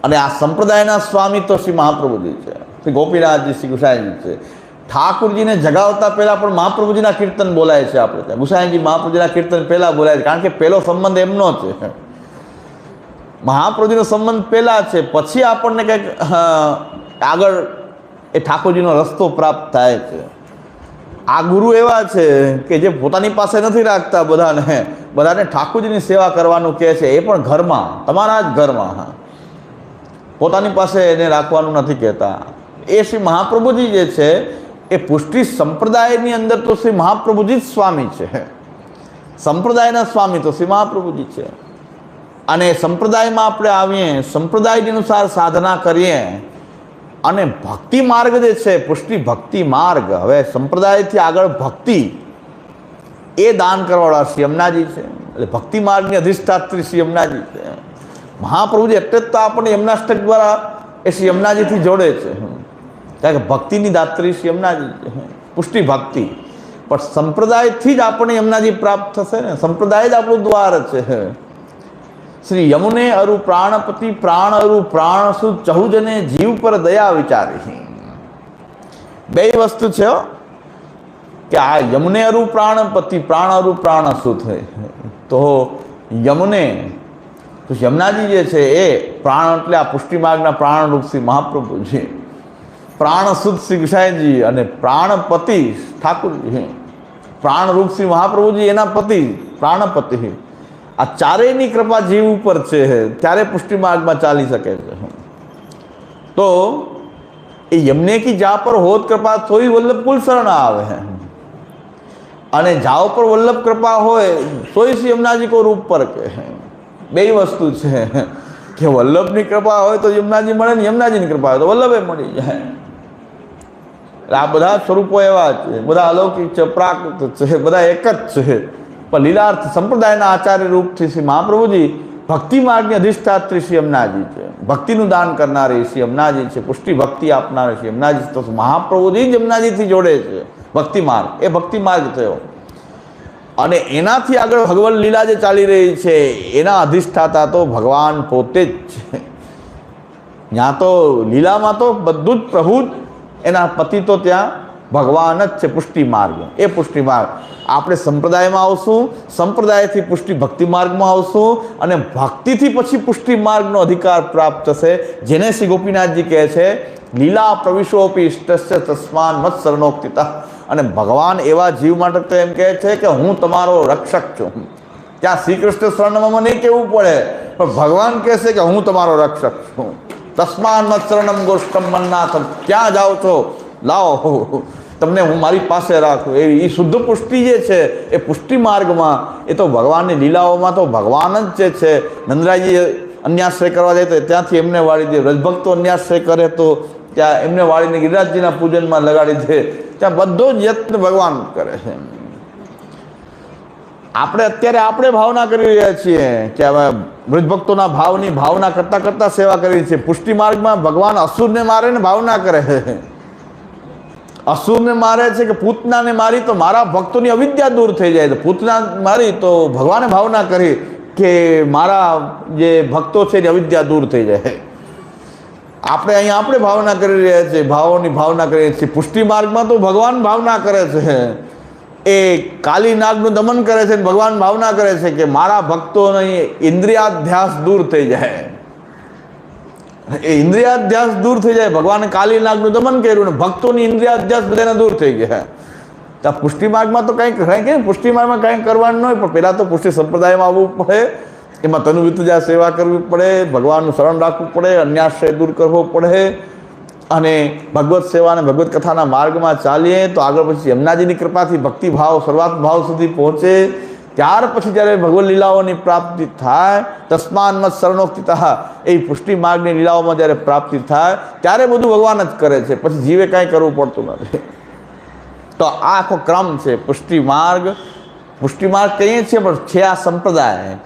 અને આ સંપ્રદાયના સ્વામી તો શ્રી મહાપ્રભુજી છે, શ્રી ગોપીનાથજી, શ્રી ગુસાઈજી છે. ઠાકુરજીને જગાવતા પહેલાં પણ મહાપ્રભુજીના કીર્તન બોલાય છે. આપણે ત્યાં ગુસાઈજી મહાપ્રભુજીના કીર્તન પહેલાં બોલાય છે, કારણ કે પહેલો સંબંધ એમનો છે. મહાપ્રભુજીનો સંબંધ પહેલાં છે, પછી આપણને કંઈક આગળ એ ઠાકોરજીનો રસ્તો પ્રાપ્ત થાય છે. આ ગુરુ એવા છે કે જે પોતાની પાસે નથી રાખતા, બધાને ઠાકોરજીની સેવા કરવાનું કહે છે, એ પણ ઘરમાં, તમારા જ ઘરમાં. હા, પોતાની પાસે એને રાખવાનું નથી કહેતા. એ શ્રી મહાપ્રભુજી જે છે એ પુષ્ટિ સંપ્રદાયની અંદર તો શ્રી મહાપ્રભુજી જ સ્વામી છે. સંપ્રદાયના સ્વામી તો શ્રી મહાપ્રભુજી છે. અને સંપ્રદાયમાં આપણે આવીએ, સંપ્રદાય અનુસાર સાધના કરીએ, અને ભક્તિ માર્ગ જે છે પુષ્ટિ ભક્તિ માર્ગ, હવે સંપ્રદાયથી આગળ ભક્તિ, એ દાન કરવાવાળા શ્રી યમુનાજી છે. એટલે ભક્તિ માર્ગની અધિષ્ઠાત્રી શ્રી યમુનાજી છે. મહાપ્રભુજી એટલે જ તો આપણને યમુનાષ્ટક દ્વારા એ શ્રી યમુનાજીથી જોડે છે, કારણ કે ભક્તિની દાત્રી શ્રી યમુનાજી છે, પુષ્ટિ ભક્તિ. પણ સંપ્રદાયથી જ આપણને યમુનાજી પ્રાપ્ત થશે ને, સંપ્રદાય જ આપણું દ્વાર છે. શ્રી યમુને અરુ પ્રાણપતિ પ્રાણ અરુ પ્રાણ સુધ ચહુજને જીવ પર દયા વિચારી. બે વસ્તુ છે કે આ યમુને અરુ પ્રાણપતિ પ્રાણ અરુ પ્રાણ સુધ. તો યમુને યમુનાજી જે છે એ પ્રાણ એટલે આ પુષ્ટિ માર્ગના પ્રાણરૂપ શ્રી મહાપ્રભુજી, પ્રાણ સુધ શ્રી ગુસાઈજી અને પ્રાણપતિ ઠાકુરજી, પ્રાણરૂપ શ્રી મહાપ્રભુજી એના પતિ પ્રાણપતિ. આ ચારેયની કૃપા જીવ ઉપર છે ત્યારે પુષ્ટિ માર્ગમાં ચાલી શકે છે. તો એ यमुने की जा पर होत कृपा सोई वल्लभ कुल शरण आवे है, અને જાઓ પર વલ્લભ કૃપા હોય સોઈ શ્રી યમુનાજી કો રૂપ પર કે. બે વસ્તુ છે કે વલ્લભની કૃપા હોય તો યમુનાજી મળે ને યમુનાજીની કૃપા હોય તો વલ્લભે મળી જાય. આ બધા સ્વરૂપો એવા છે, બધા અલૌકિક છે, પ્રાકૃત છે, બધા એક જ છે. પણ લીલાર્થ સંપ્રદાયના આચાર્ય રૂપથી શ્રી મહાપ્રભુજી ભક્તિ માર્ગની અધિષ્ઠાત્રી શ્રી યમુનાજી છે, ભક્તિનું દાન કરનારી શ્રી યમુનાજી છે, પુષ્ટિ ભક્તિ આપનારી શ્રી યમુનાજી. તો મહાપ્રભુજી જ યમુનાજીથી જોડે છે. ભક્તિ માર્ગ એ ભક્તિ માર્ગ થયો, અને એનાથી આગળ ભગવાન લીલા જે ચાલી રહી છે એના અધિષ્ઠાતા તો ભગવાન પોતે જ છે. ત્યાં તો લીલામાં તો બધું જ પ્રભુ જ, એના પતિ તો ત્યાં ભગવાન જ છે. પુષ્ટિ માર્ગ એ પુષ્ટિ માર્ગ. આપણે સંપ્રદાયમાં આવશું, સંપ્રદાયથી પુષ્ટિ ભક્તિ માર્ગમાં આવશું, અને ભક્તિથી પછી પુષ્ટિ માર્ગનો અધિકાર પ્રાપ્ત થશે, જેને શ્રી ગોપીનાથજી કહે છે લીલા પ્રવિશોપી ઇષ્ટસ્ય તસ્માન મત શરણોક્તિતા. અને ભગવાન એવા જીવ માટે તો એમ કહે છે કે હું તમારો રક્ષક છું. ત્યાં શ્રી કૃષ્ણ શરણમાં નહીં કહેવું પડે, પણ ભગવાન કહે છે કે હું તમારો રક્ષક છું. તસ્માન મત શરણમ ગોષ્ઠમ મન્નાથમ. ક્યાં જાઓ છો, લાવો તમને હું મારી પાસે રાખું. એ શુદ્ધ પુષ્ટિ જે છે એ પુષ્ટિ માર્ગમાં એ તો ભગવાનની લીલાઓમાં તો ભગવાન જ જે છે. નંદરાયજી અન્યાશ્રય કરવા જાય તો ત્યાંથી એમને વાળી દે, રજભક્તો અન્યાશ્રય કરે તો ત્યાં એમને વાળીને ગિરિરાજજીના પૂજનમાં લગાડી દે. ત્યાં બધો જ યત્ન ભગવાન કરે છે. આપણે અત્યારે આપણે ભાવના કરી રહ્યા છીએ કે હવે બ્રજભક્તોના ભાવની ભાવના કરતા કરતા સેવા કરી છે. પુષ્ટિ માર્ગમાં ભગવાન અસુરને મારે ને ભાવના કરે છે. અસુરને મારે છે કે પૂતનાને મારી તો મારા ભક્તોની અવિદ્યા દૂર થઈ જાય. તો પૂતના મારી તો ભગવાને ભાવના કરી કે મારા જે ભક્તો છે એની અવિદ્યા દૂર થઈ જાય. આપણે અહીંયા આપણે ભાવના કરી રહ્યા છીએ, ભાવોની ભાવના કરીએ છીએ. પુષ્ટિ માર્ગમાં તો ભગવાન ભાવના કરે છે, એ કાલી નાગનું દમન કરે છે. ભગવાન ભાવના કરે છે કે મારા ભક્તોની ઇન્દ્રિયાધ્યાસ દૂર થઈ જાય. એ ઇન્દ્રિયાધ્યાસ દૂર થઈ જાય. ભગવાને કાલી નાગનું દમન કર્યું ને ભક્તોની ઇન્દ્રિયાધ્યાસ બધાને દૂર થઈ ગયા. તો પુષ્ટિ માર્ગમાં તો કંઈક પુષ્ટિ માર્ગમાં કંઈક કરવાનું ન હોય, પણ પહેલાં તો પુષ્ટિ સંપ્રદાયમાં આવવું પડે, એમાં તનુવિતુજા સેવા કરવી પડે, ભગવાનનું શરણ રાખવું પડે, અન્યાશ્રય દૂર કરવો પડે, અને ભગવત સેવા અને ભગવત કથાના માર્ગમાં ચાલીએ તો આગળ પછી યમુનાજીની કૃપાથી ભક્તિભાવ સર્વાત્મ ભાવ સુધી પહોંચે. ત્યાર પછી જ્યારે ભગવત લીલાઓની પ્રાપ્તિ થાય, તસ્માન મત શરણોક્તિતા, એ પુષ્ટિ માર્ગની લીલાઓમાં જ્યારે પ્રાપ્તિ થાય ત્યારે બધું ભગવાન જ કરે છે, પછી જીવે કાંઈ કરવું પડતું નથી. તો આ આખો ક્રમ છે પુષ્ટિ માર્ગ. પુષ્ટિ માર્ગ કહીએ છીએ પણ છે આ સંપ્રદાય.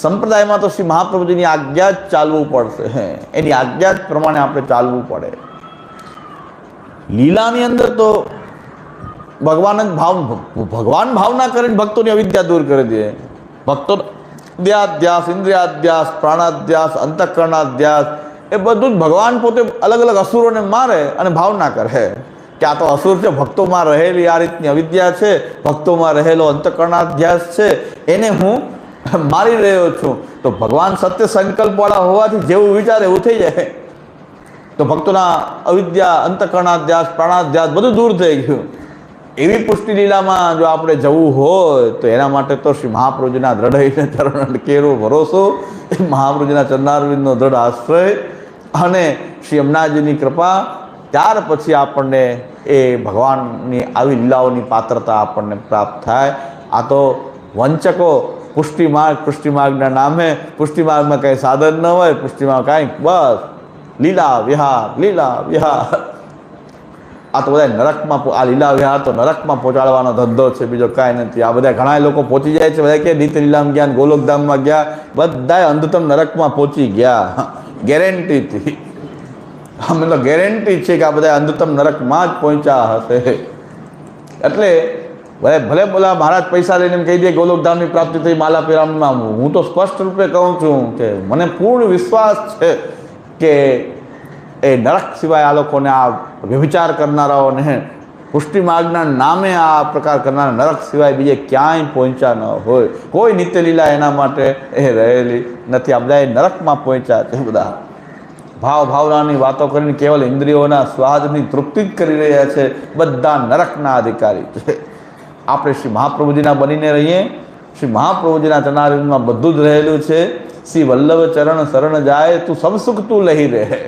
સંપ્રદાયમાં તો શ્રી મહાપ્રભુજીની આજ્ઞા જ ચાલવું પડશે, એની આજ્ઞા જ પ્રમાણે આપણે ચાલવું પડે. લીલાની અંદર તો ભગવાન જ ભગવાન ભાવના કરીને ભક્તોની અવિદ્યા દૂર કરી દે. ભક્તો દેહાધ્યાસ, ઇન્દ્રિયાધ્યાસ, પ્રાણાધ્યાસ, અંતઃકરણાધ્યાસ, એ બધું જ ભગવાન પોતે અલગ અલગ અસુરોને મારે અને ભાવના કરે કે આ તો અસુર છે, ભક્તોમાં રહેલી આ રીતની અવિદ્યા છે, ભક્તોમાં રહેલો અંતઃકરણાધ્યાસ છે, એને હું મારી રહ્યો છું. તો ભગવાન સત્ય સંકલ્પવાળા હોવાથી જેવું વિચારે એવું થઈ જાય. તો ભક્તોના અવિદ્યા, અંતઃકરણાધ્યાસ, પ્રાણાધ્યાસ બધું દૂર થઈ ગયું. એવી પુષ્ટિ લીલામાં જો આપણે જવું હોય તો એના માટે તો શ્રી મહાપ્રભુજીના દ્રઢ ચરણ કેરો ભરોસો, એ મહાપ્રભુજીના ચરણારવિંદનો દ્રઢ આશ્રય અને શ્રી યમુનાજીની કૃપા. ત્યાર પછી આપણને એ ભગવાનની આવી લીલાઓની પાત્રતા આપણને પ્રાપ્ત થાય. આ તો વંચકો પુષ્ટિ માર્ગના નામે, પુષ્ટિ માર્ગમાં કંઈ સાધન ન હોય, પુષ્ટિમાં કાંઈ બસ લીલા વિહાર, લીલા વિહાર. આ તો બધા નરકમાં, આ લીલા વિહાર તો નરકમાં પહોંચાડવાનો ધંધો છે, બીજો કાંઈ નથી. આ બધા ઘણા લોકો પહોંચી જાય છે, બધા કે નિત્ય લીલામાં ગયા, ગોલોકધામમાં ગયા, બધા અંધતમ નરકમાં પહોંચી ગયા ગેરંટીથી. અમે તો ગેરંટી છે કે આ બધા અંધતમ નરકમાં જ પહોંચ્યા હશે. એટલે ભલે બોલા મહારાજ પૈસા લઈને એમ કહી દે ગોલોકધામની પ્રાપ્તિ થઈ માલા પિરામણમાં, હું તો સ્પષ્ટ રૂપે કહું છું કે મને પૂર્ણ વિશ્વાસ છે કે એ નરક સિવાય આ લોકોને, આ વ્યભિચાર કરનારાઓને, પુષ્ટિ માર્ગના નામે આ પ્રકાર કરનારા નરક સિવાય બીજે ક્યાંય પહોંચ્યા ન હોય. કોઈ નિત્ય લીલા એના માટે એ રહેલી નથી. આ બધા નરકમાં પહોંચ્યા છે. બધા ભાવનાની વાતો કરીને કેવલ ઇન્દ્રિયોના સ્વાદની તૃપ્તિ જ કરી રહ્યા છે. બધા નરકના અધિકારી છે. આપણે શ્રી મહાપ્રભુજીના બનીને રહીએ. શ્રી મહાપ્રભુજીના ચરણારવિંદમાં બધું જ રહેલું છે. શ્રી વલ્લભ ચરણ શરણ જાય, તું સબ સુખ તું લઈ રહે.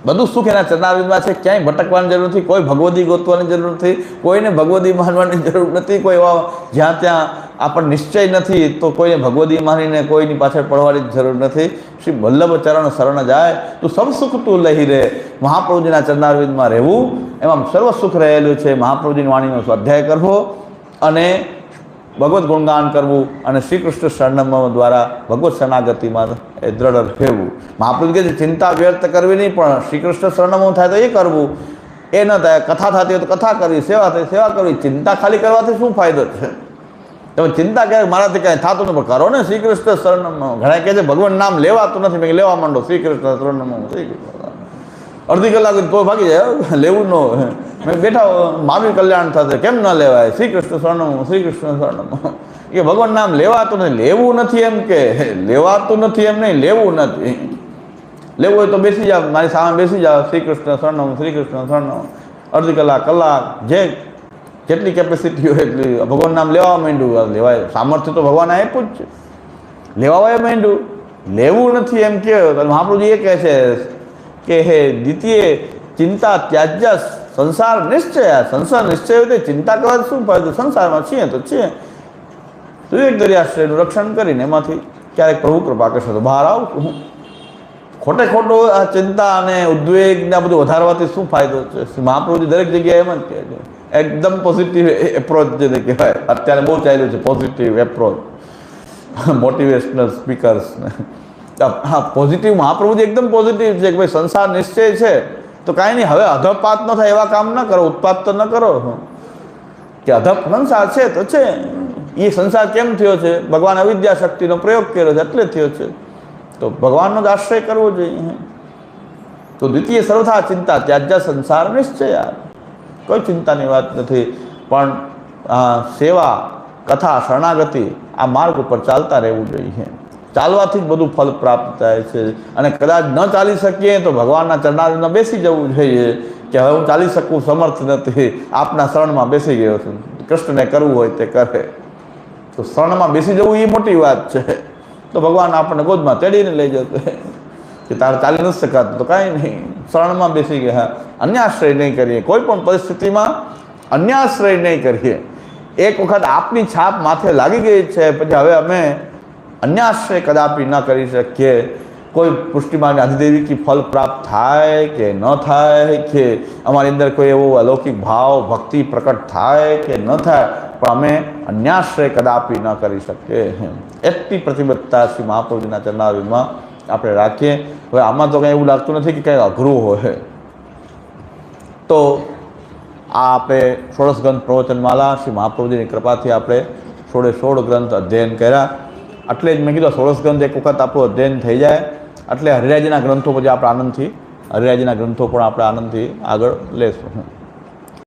બધું સુખ એના ચરણારવિંદમાં છે. ક્યાંય ભટકવાની જરૂર નથી, કોઈ ભગવદી ગોતવાની જરૂર નથી, કોઈને ભગવદી માનવાની જરૂર નથી, કોઈ એવા જ્યાં ત્યાં આપણને નિશ્ચય નથી તો કોઈને ભગવદી માનીને કોઈની પાછળ પડવાની જરૂર નથી. શ્રી વલ્લભ ચરણ શરણ જાય, તું સબ સુખ તું લઈ રહે. મહાપ્રભુજીના ચરણારવિંદમાં રહેવું, એમાં સર્વ સુખ રહેલું છે. મહાપ્રભુજીની વાણીનો સ્વાધ્યાય કરવો અને ભગવત ગુણગાન કરવું અને શ્રી કૃષ્ણ શરણમ દ્વારા ભગવત શરણાગતિમાં એ દ્રઢ રહેવું. મહાપ્રભુ કે ચિંતા વ્યર્થ કરવી નહીં, પણ શ્રી કૃષ્ણ શરણમ થાય તો એ કરવું. એ ન થાય, કથા થતી હોય તો કથા કરવી, સેવા થઈ સેવા કરવી. ચિંતા ખાલી કરવાથી શું ફાયદો છે? તમે ચિંતા ક્યાંક મારાથી કાંઈ થતું નથી, કરો ને શ્રી કૃષ્ણ શરણમ. ઘણા કહે છે ભગવાન નામ લેવાતું નથી, મેં લેવા માંડો શ્રી કૃષ્ણ શરણમ, શ્રી કૃષ્ણ. અડધી કલાક તો ભાગી જાય, લેવું ન હોય. મેં બેઠા મારું કલ્યાણ થશે, કેમ ન લેવાય? શ્રી કૃષ્ણ શરણમ, શ્રી કૃષ્ણ શરણમ. એ ભગવાન નામ લેવાતું નથી, લેવું નથી એમ કે લેવાતું નથી એમ નહીં, લેવું નથી. લેવું હોય તો બેસી જાવ, મારી સામે બેસી જાવ, શ્રી કૃષ્ણ શરણમ, શ્રી કૃષ્ણ શરણમ. અડધી કલાક જેટલી કેપેસિટી હોય એટલી ભગવાન નામ લેવા માંડ્યું, લેવાય. સામર્થ્ય તો ભગવાન આપ્યું જ છે, લેવાવાય માંડ્યું. લેવું નથી એમ કે મહાપ્રભુજી એ કહે છે કે હે દ્વિતીય ચિંતા ત્યાજ્ય સંસાર નિશ્ચય. સંસાર નિશ્ચય હોય તો ચિંતા કરવાથી શું ફાયદો? સંસારમાં છીએ તો છીએ. વિવેક દરિયાશ્રયનું રક્ષણ કરીને એમાંથી ક્યારેક પ્રભુ કૃપા કરશે તો બહાર આવું. ખોટે ખોટો આ ચિંતા અને ઉદ્વેગને બધું વધારવાથી શું ફાયદો છે? મહાપ્રભુજી દરેક જગ્યાએ એમ જ કહે છે, એકદમ પોઝિટિવ એપ્રોચ જેને કહેવાય. અત્યારે બહુ ચાલ્યું છે પોઝિટિવ એપ્રોચ, મોટિવેશનલ સ્પીકર્સને. હા, પોઝિટિવ મહાપ્રભુજી એકદમ પોઝિટિવ છે કે ભાઈ સંસાર નિશ્ચય છે તો કાંઈ નહીં, હવે અધપાત ન થાય એવા કામ ન કરો, ઉત્પાત તો ન કરો. કે સંસાર છે તો છે. એ સંસાર કેમ થયો છે? ભગવાન અવિદ્યા શક્તિનો પ્રયોગ કર્યો છે એટલે થયો છે. તો ભગવાનનો જ આશ્રય કરવો જોઈએ. તો દ્વિતીય સર્વથા ચિંતા ત્યાજ્ય સંસાર નિશ્ચય. કોઈ ચિંતાની વાત નથી, પણ સેવા, કથા, શરણાગતિ આ માર્ગ ઉપર ચાલતા રહેવું જોઈએ. ચાલવાથી જ બધું ફલ પ્રાપ્ત થાય છે. અને કદાચ ન ચાલી શકીએ તો ભગવાનના ચરણારવિંદમાં બેસી જવું જોઈએ કે હવે હું ચાલી શકું, સમર્થ નથી, આપના શરણમાં બેસી ગયો છું. કૃષ્ણને કરવું હોય તે કરે. તો શરણમાં બેસી જવું એ મોટી વાત છે. તો ભગવાન આપણને ગોદમાં તેડીને લઈ જતો કે તારે ચાલી નથી શકાતું તો કાંઈ નહીં, શરણમાં બેસી ગયા. અન્યાશ્રય નહીં કરીએ, કોઈ પણ પરિસ્થિતિમાં અન્યાશ્રય નહીં કરીએ. એક વખત આપની છાપ માથે લાગી ગઈ છે, પછી હવે અમે અન્યાશ્રય કદાપી ન કરી શકીએ. કોઈ પુષ્ટિમાર્ગ અધિદેવી ફલ પ્રાપ્ત થાય કે ન થાય, કે અમારી અંદર કોઈ એવો અલૌકિક ભાવ ભક્તિ પ્રકટ થાય કે ન થાય, પણ અમે અન્યાશ્રય કદાપી ન કરી શકીએ. એટલી પ્રતિબદ્ધતા શ્રી મહાપ્રભુજીના ચરણારવિંદમાં આપણે રાખીએ. હવે આમાં તો કંઈ એવું લાગતું નથી કે કંઈ અઘરું હોય. તો આ આપણે 16 ગ્રંથ પ્રવચનમાલા શ્રી મહાપ્રભુજીની કૃપાથી આપણે 16 ગ્રંથ અધ્યયન કર્યા. એટલે જ મેં કીધું 16 ગ્રંથ એક વખત આપણું અધ્યયન થઈ જાય એટલે હરિરાયજીના ગ્રંથો પછી આપણે આનંદથી, હરિરાયજીના ગ્રંથો પણ આપણે આનંદથી આગળ લેશું.